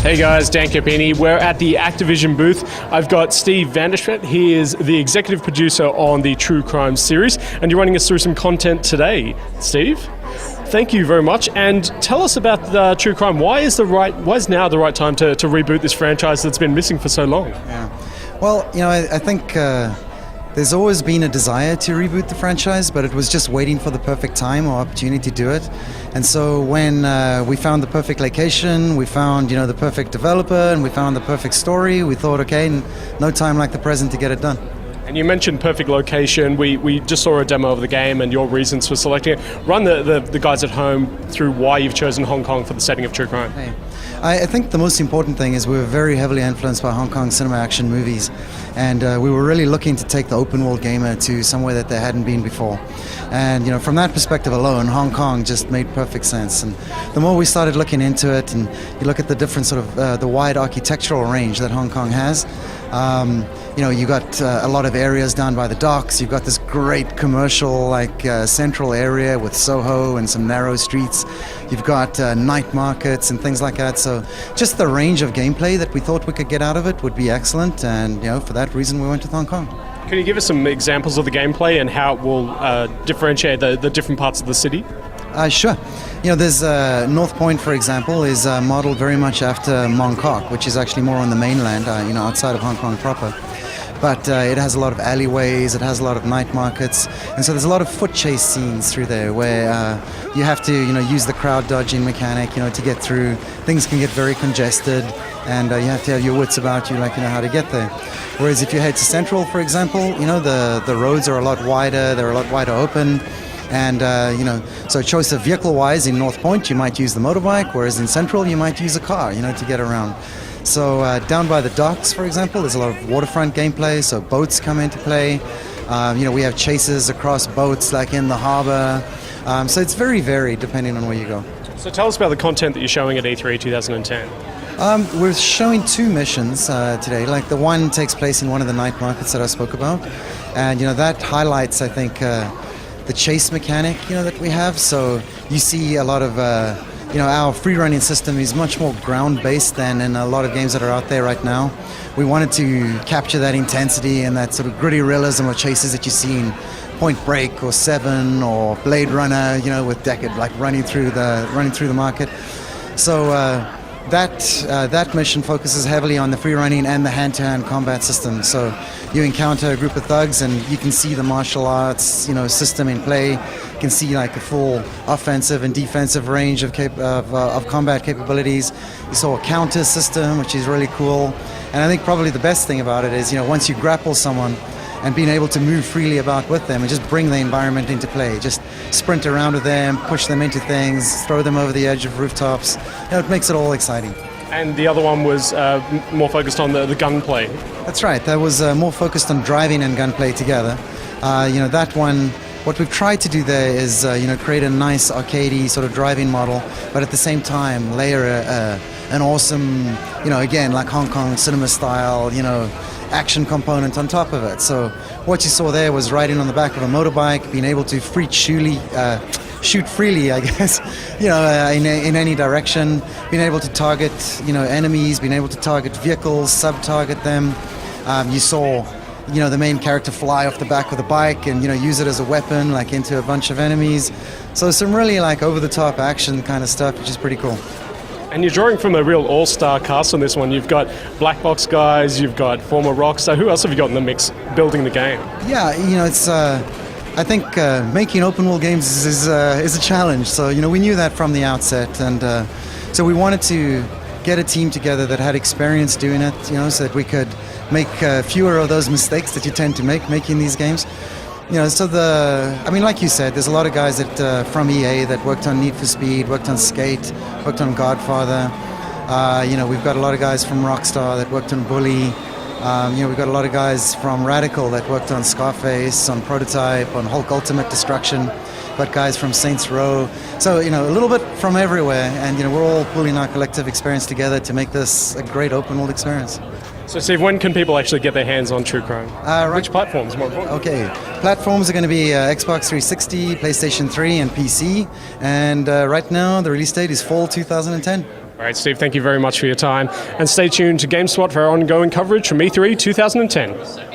Hey guys, Dan Capini. We're at the Activision booth. I've got Steve Vanderschmidt. He is the executive producer on the True Crime series, and you're running us through some content today. Steve, thank you very much. And tell us about the True Crime. Why is now the right time to reboot this franchise that's been missing for so long? Yeah. Well, I think there's always been a desire to reboot the franchise, but it was just waiting for the perfect time or opportunity to do it. And so when we found the perfect location, we found the perfect developer, and we found the perfect story, we thought, okay, no time like the present to get it done. And you mentioned perfect location. We just saw a demo of the game and your reasons for selecting it. Run the guys at home through why you've chosen Hong Kong for the setting of True Crime. Hey. I think the most important thing is we were very heavily influenced by Hong Kong cinema action movies, and we were really looking to take the open world gamer to somewhere that they hadn't been before. And from that perspective alone, Hong Kong just made perfect sense. And the more we started looking into it, and you look at the different sort of the wide architectural range that Hong Kong has, you got a lot of areas down by the docks. You've got this great commercial central area with Soho and some narrow streets. You've got night markets and things like that. So just the range of gameplay that we thought we could get out of it would be excellent. And for that reason, we went to Hong Kong. Can you give us some examples of the gameplay and how it will differentiate the different parts of the city? Sure. There's North Point, for example, is modeled very much after Mongkok, which is actually more on the mainland, outside of Hong Kong proper. But it has a lot of alleyways, it has a lot of night markets, and so there's a lot of foot chase scenes through there where you have to, use the crowd dodging mechanic, to get through. Things can get very congested, and you have to have your wits about you, how to get there. Whereas if you head to Central, for example, the roads are a lot wider, they're a lot wider open. And, so choice of vehicle-wise, in North Point, you might use the motorbike, whereas in Central, you might use a car, to get around. So down by the docks, for example, there's a lot of waterfront gameplay, so boats come into play. We have chases across boats, like in the harbor. So it's very varied depending on where you go. So tell us about the content that you're showing at E3 2010. We're showing two missions today. Like the one takes place in one of the night markets that I spoke about. And, that highlights, I think, the chase mechanic, that we have. So you see a lot of, our free-running system is much more ground-based than in a lot of games that are out there right now. We wanted to capture that intensity and that sort of gritty realism of chases that you see in Point Break or Seven or Blade Runner, with Deckard running through the market. So that mission focuses heavily on the free-running and the hand-to-hand combat system. So you encounter a group of thugs and you can see the martial arts, system in play. You can see a full offensive and defensive range of combat capabilities. You saw a counter system, which is really cool. And I think probably the best thing about it is, once you grapple someone and being able to move freely about with them and just bring the environment into play, just sprint around with them, push them into things, throw them over the edge of rooftops. It makes it all exciting. And the other one was more focused on the gunplay. That's right. That was more focused on driving and gunplay together. That one, what we've tried to do there is, create a nice arcadey sort of driving model, but at the same time layer an awesome, again, like Hong Kong cinema style, action component on top of it. So what you saw there was riding on the back of a motorbike, being able to shoot freely, I guess, in any direction, being able to target, enemies, being able to target vehicles, sub-target them. You saw, the main character fly off the back of the bike and, use it as a weapon, into a bunch of enemies. So some really, over-the-top action kind of stuff, which is pretty cool. And you're drawing from a real all-star cast on this one. You've got black box guys, you've got former rock star. Who else have you got in the mix building the game? Yeah, it's... I think making open world games is a challenge. So we knew that from the outset, and so we wanted to get a team together that had experience doing it, so that we could make fewer of those mistakes that you tend to make making these games. So like you said, there's a lot of guys that from EA that worked on Need for Speed, worked on Skate, worked on Godfather. We've got a lot of guys from Rockstar that worked on Bully. We've got a lot of guys from Radical that worked on Scarface, on Prototype, on Hulk Ultimate Destruction. Got guys from Saints Row. So, a little bit from everywhere. And, we're all pulling our collective experience together to make this a great open world experience. So, Steve, when can people actually get their hands on True Crime? Which platforms, more important? Okay. Platforms are going to be Xbox 360, PlayStation 3, and PC. And right now, the release date is fall 2010. All right, Steve, thank you very much for your time. And stay tuned to GameSpot for our ongoing coverage from E3 2010.